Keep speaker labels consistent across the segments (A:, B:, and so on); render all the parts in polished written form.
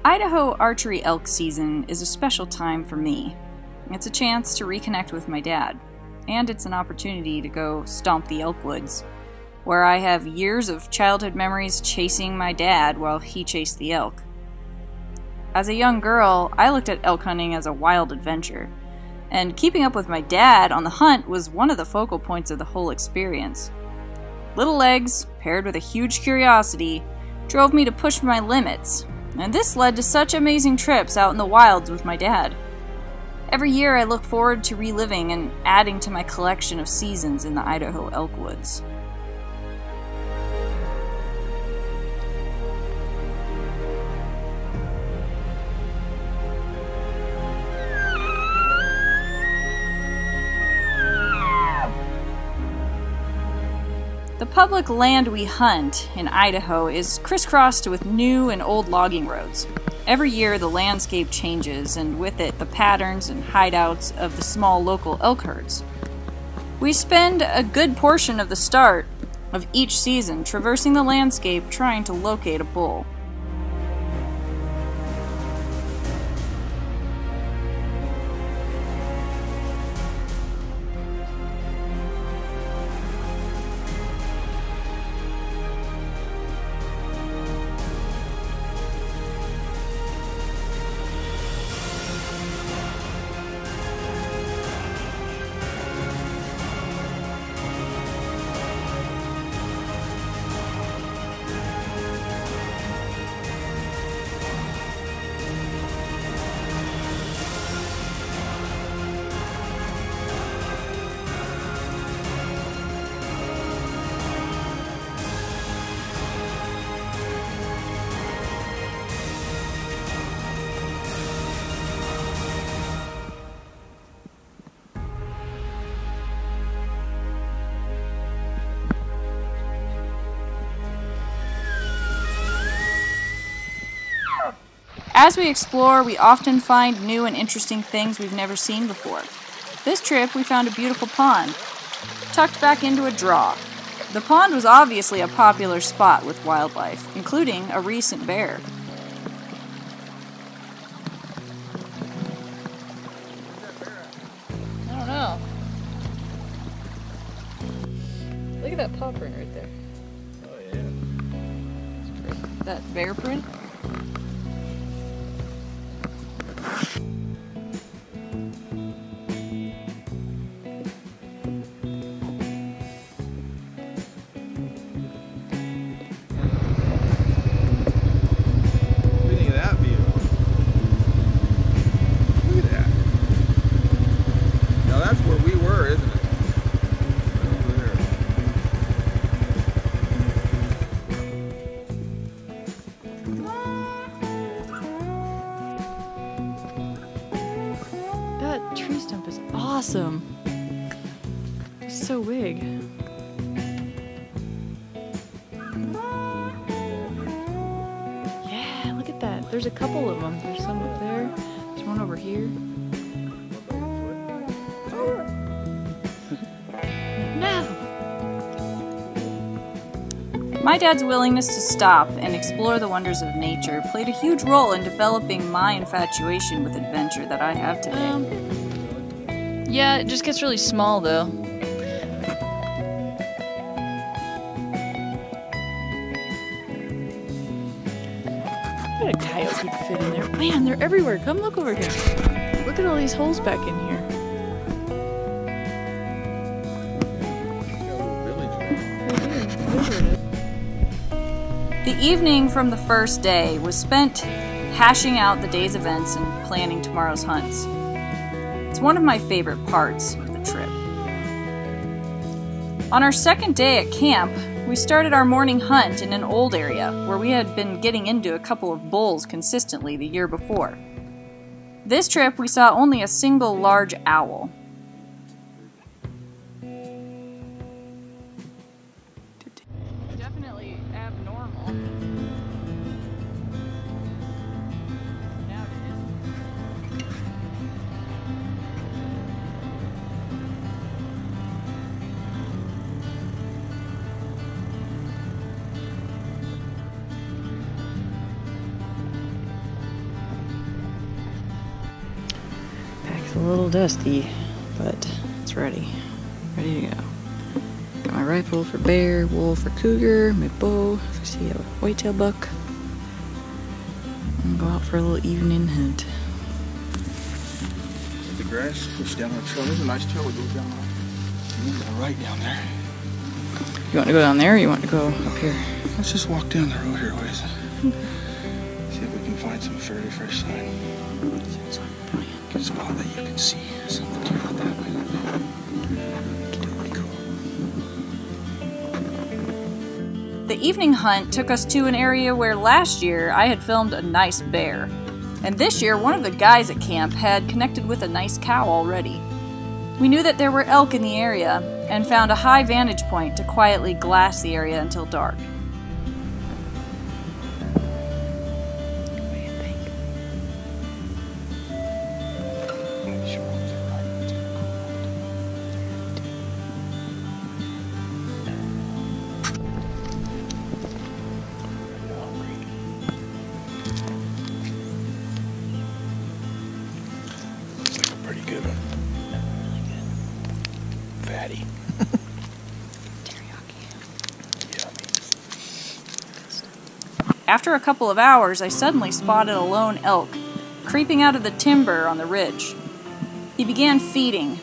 A: Idaho archery elk season is a special time for me. It's a chance to reconnect with my dad, and it's an opportunity to go stomp the elk woods, where I have years of childhood memories chasing my dad while he chased the elk. As a young girl, I looked at elk hunting as a wild adventure, and keeping up with my dad on the hunt was one of the focal points of the whole experience. Little legs, paired with a huge curiosity, drove me to push my limits, and this led to such amazing trips out in the wilds with my dad. Every year I look forward to reliving and adding to my collection of seasons in the Idaho elk woods. The public land we hunt in Idaho is crisscrossed with new and old logging roads. Every year the landscape changes, and with it the patterns and hideouts of the small local elk herds. We spend a good portion of the start of each season traversing the landscape trying to locate a bull. As we explore, we often find new and interesting things we've never seen before. This trip, we found a beautiful pond, tucked back into a draw. The pond was obviously a popular spot with wildlife, including a recent bear.
B: I don't know. Look at that paw print right there.
C: Oh yeah.
B: That bear print? That tree stump is awesome. It's so big. Yeah, look at that. There's a couple of them. There's some up there. There's one over here. No!
A: My dad's willingness to stop and explore the wonders of nature played a huge role in developing my infatuation with adventure that I have today.
B: Yeah, it just gets really small though. I bet a coyote could fit in there. Man, they're everywhere. Come look over here. Look at all these holes back in here.
A: The evening from the first day was spent hashing out the day's events and planning tomorrow's hunts. It's one of my favorite parts of the trip. On our second day at camp, we started our morning hunt in an old area where we had been getting into a couple of bulls consistently the year before. This trip we saw only a single large owl. Definitely abnormal. Now it is.
B: little dusty, but it's ready. Ready to go. Got my rifle for bear, wolf for cougar, my bow if I see a whitetail buck. And go out for a little evening hunt.
C: The grass push down our trail. There's a nice trail that goes down right down there.
B: You want to go down there or you want to go up here?
C: Let's just walk down the road here a ways. See if we can find some fairly fresh sign. Good spot that you can see something clear out that way. Totally cool.
A: The evening hunt took us to an area where last year I had filmed a nice bear. And this year, one of the guys at camp had connected with a nice cow already. We knew that there were elk in the area and found a high vantage point to quietly glass the area until dark.
C: Good one. Really good. Fatty.
A: Teriyaki.
C: Yummy.
A: After a couple of hours, I suddenly spotted a lone elk creeping out of the timber on the ridge. He began feeding,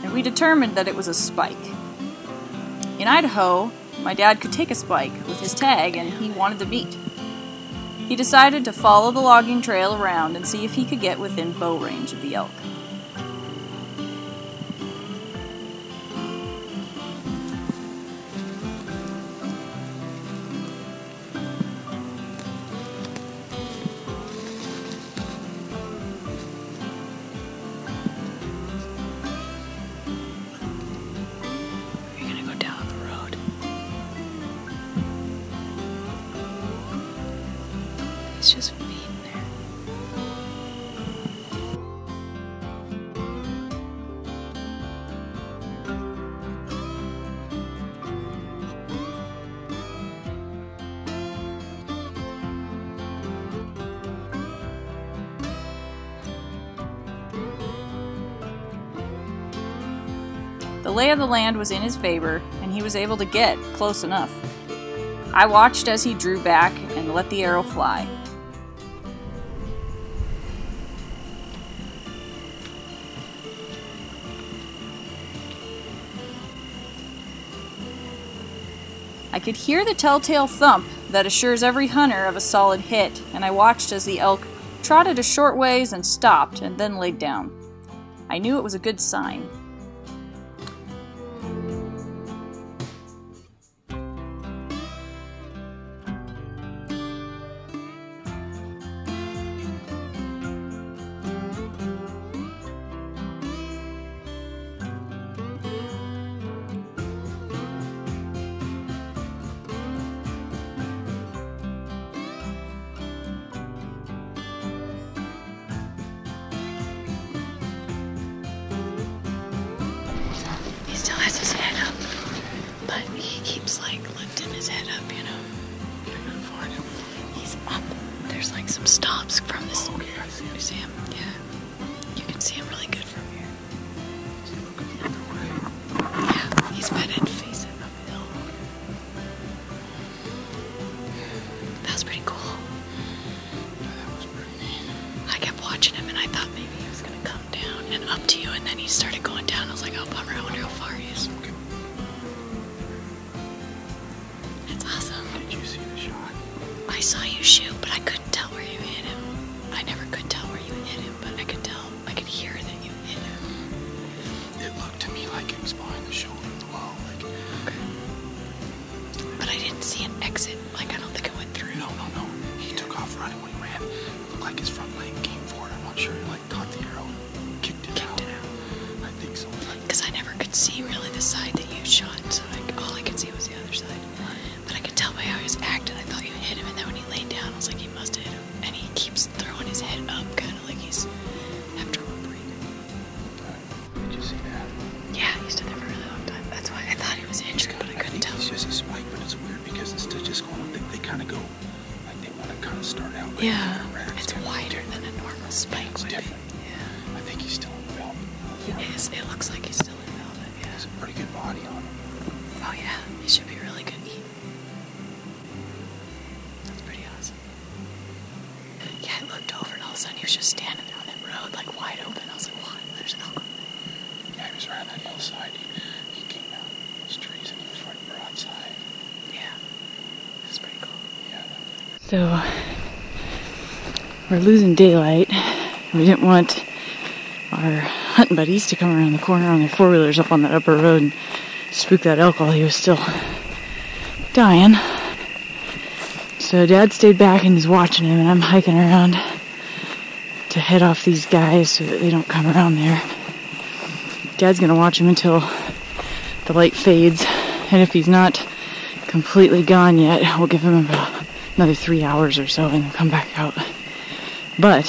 A: and we determined that it was a spike. In Idaho, my dad could take a spike with his tag, and he wanted the meat. He decided to follow the logging trail around and see if he could get within bow range of the elk.
B: It's just feeding there.
A: The lay of the land was in his favor, and he was able to get close enough. I watched as he drew back and let the arrow fly. I could hear the telltale thump that assures every hunter of a solid hit, and I watched as the elk trotted a short ways and stopped and then laid down. I knew it was a good sign.
B: Still has his head up, but he keeps like lifting his head up, you know. He's up. There's like some stops from this.
C: Okay, I see him.
B: You see him? Yeah. You can see him really good from here.
C: Is he looking the other way?
B: Yeah, he's headed facing uphill. That was pretty cool.
C: Yeah, that was pretty neat.
B: I kept watching him and I thought maybe he was gonna come down and up to you, and then he started going down. I was like, oh bummer, I wonder how far he is.
C: Okay.
B: That's awesome.
C: Did you see the shot?
B: I saw you shoot, but I couldn't tell where you hit him. I never could tell where you hit him, but I could tell, I could hear that you hit him.
C: It looked to me like it was behind the shoulder as well. Like,
B: Okay. But I didn't see an exit. Like, I don't think it went through.
C: no. He took off running when he ran. It looked like his front leg came forward. I'm not sure. He like caught the arrow and kicked it out. I think so.
B: Because I never could see really the side that you shot, so all I could see was the other side. But I could tell by how he was acting. I thought you hit him, and then when he laid down, I was like, he must have hit him. And he keeps throwing his head up, kind of like he's after a break.
C: Did you see that?
B: Yeah, he stood there for a really long time. That's why I thought he was injured, but I couldn't tell.
C: It's just a spike, but it's weird because instead of just going, they kind of go, like they want to kind of start out. Like
B: Yeah,
C: around.
B: it's wider than a normal spike would be.
C: Different.
B: Yeah.
C: I think he's still in development.
B: It looks like he's still in velvet, yeah.
C: He's a pretty good body on him.
B: Oh yeah, he should be really good eating. That's pretty awesome. Yeah, I looked over and all of a sudden he was just standing there on that road, like wide open. I was like, what? There's an elk.
C: Yeah, he was right on that hillside. He came out of those trees and he was right broadside.
B: Yeah, that's pretty cool.
C: Yeah.
D: So we're losing daylight. We didn't want our hunting buddies to come around the corner on their four-wheelers up on that upper road and spook that elk while he was still dying. So Dad stayed back and is watching him, and I'm hiking around to head off these guys so that they don't come around there. Dad's gonna watch him until the light fades, and if he's not completely gone yet, we'll give him about another 3 hours or so and then come back out. But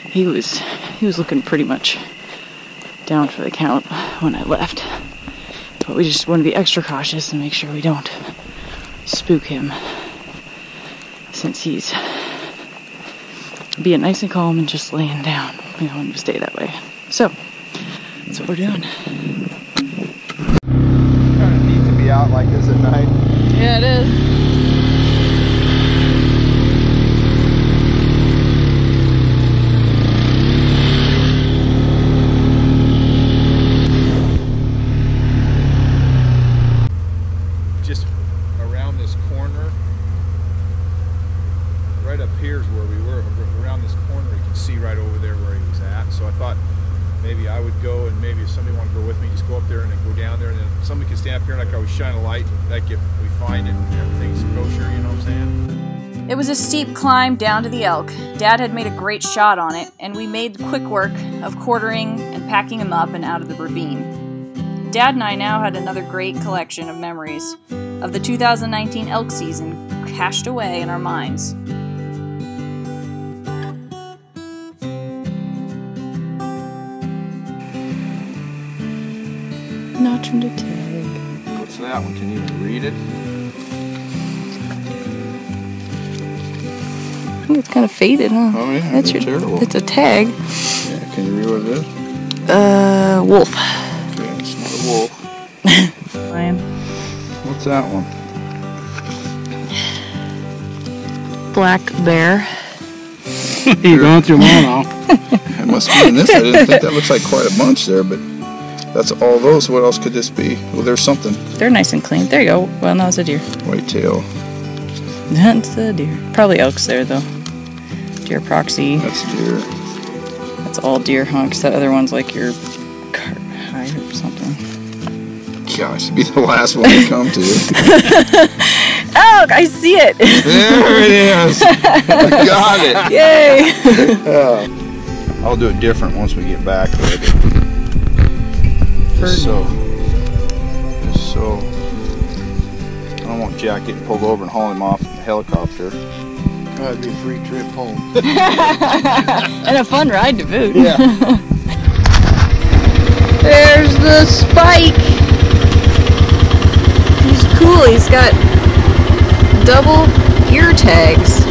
D: he was looking pretty much down for the count when I left. But we just want to be extra cautious and make sure we don't spook him, since he's being nice and calm and just laying down. We don't want him to stay that way. So that's what we're doing.
C: Kind of neat to be out like this at night.
D: Yeah, it is.
C: Just around this corner, right up here is where we were. Around this corner, you can see right over there where he was at. So I thought maybe I would go, and maybe if somebody wanted to go with me, just go up there and then go down there, and then somebody can stand up here and I can always shine a light. Like if we find it and everything's kosher, you know what I'm saying?
A: It was a steep climb down to the elk. Dad had made a great shot on it, and we made quick work of quartering and packing him up and out of the ravine. Dad and I now had another great collection of memories of the 2019 elk season cached away in our minds.
D: Notch him to tag.
C: What's that one? Can you even read it?
D: I think it's kind of faded, huh?
C: Oh yeah,
D: That's
C: they're terrible.
D: It's a tag.
C: Yeah, can you read what it is?
D: Wolf.
C: Yeah, it's not a wolf.
D: Lion.
C: What's that one?
D: Black bear.
E: You're going through them all now.
C: It must be in this. I didn't think that looks like quite a bunch there, but that's all those. What else could this be? Well, there's something.
D: They're nice and clean. There you go. Well, no, it's a deer.
C: Whitetail.
D: That's a deer. Probably elk's there, though. Deer proxy.
C: That's deer.
D: That's all deer hunks. That other one's like your hide or something.
C: Gosh, it'd be the last one to come to.
D: Elk! I see it!
C: There it is! I got it!
D: Yay!
C: I'll do it different once we get back there. Just so. I don't want Jack getting pulled over and hauling him off in the helicopter.
E: That'd be a free trip home.
D: And a fun ride to boot.
C: Yeah.
D: There's the Spike! He's cool. He's got double ear tags.